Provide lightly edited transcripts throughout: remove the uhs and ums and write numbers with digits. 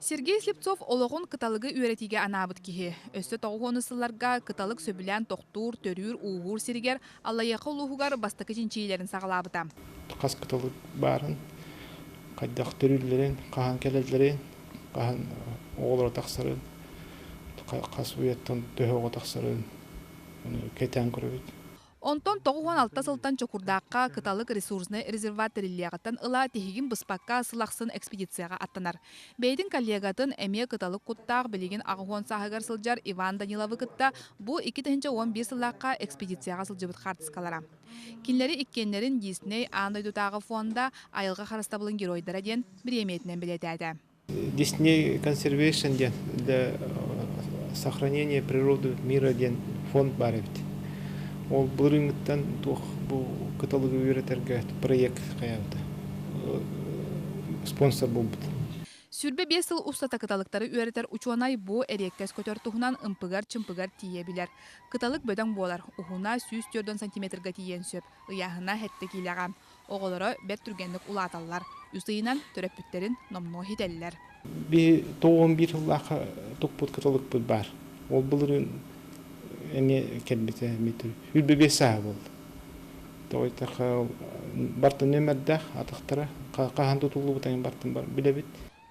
Сергей Слепцов олоғын кыталыгы үйретиге анабыт кихи. Өсті тоғуыны сылларға кыталык сөбілән тоқтур, төрүр, уғур сиригер, аллаяқы улуғығар бастықы жинчийлерін сағалабыта. Қас кыталык барын, қайдақ төрүрлерін, қахан келелерін, қахан оғылар тақсырын, қас уяттан төхеға тақсырын, кетен көрөбет. Онтон тоғуан алта сылтан чокурдаққа кыталык ресурсны резерват релиягаттан ыла тихигин быспакка сылақсын экспедицияға аттанар. Бейдин коллегатын әме кыталык куттақ білеген ағуан сағығар сылжар Иван Даниловы кытта бұ 2-11 сылаққа экспедицияға сылжыбыт қартыскалара. Кинлері иккенлерін Дисней андайдутағы фонда айылға қарастабылын геройдара ден біреметінен білетәді. Disney Conservation ден, для сохранения природы мира ден фонд бар бит. Ол бұлырыңыттан бұл каталогы үйретерге проект қаяуды. Спонсор бұл бұд. Сүрбе 5 сыл устата кыталыктары үйретер учуанай бу эреккес көтөр тухунан ымпыгар-чымпыгар тие билер. Кыталык бөдөң болар. Ухуна 104 сантиметрга тиен сөп. Ыяһына хетте килегам. Оголоро бер түргенлик улаталлар. Үсыйнан төрөппүттерин номно хиделлер. Би 11 жыллақа токпут каталог бұд бар. Ол бұлырың эми келбете митү. Хүлбе беса болды. Тойтаха бартын нөмердах атактара кахан тутулу бутайын бартын бар билебит.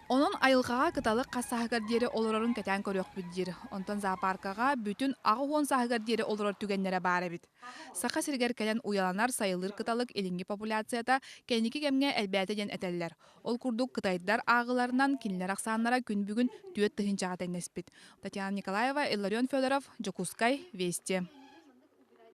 Онон айылғаға кыталык қасағығар дері олорорын кәтен көрөк бүддер. Онтон зоопаркаға бүтін ағуон сағығар дері олорор түгенлері бары бит. Сақа сіргер кәлен уяланар сайылыр кыталык элинги популяцията кәнекі кәмге әлбәті ден әтәлілер. Ол күрдік кытайдар ағыларынан кинлер ақсанлара күн бүгін түйет тұхынчаға тәңеспит. Татьяна Николаева, Илларион Федоров, Джокускай, Вести.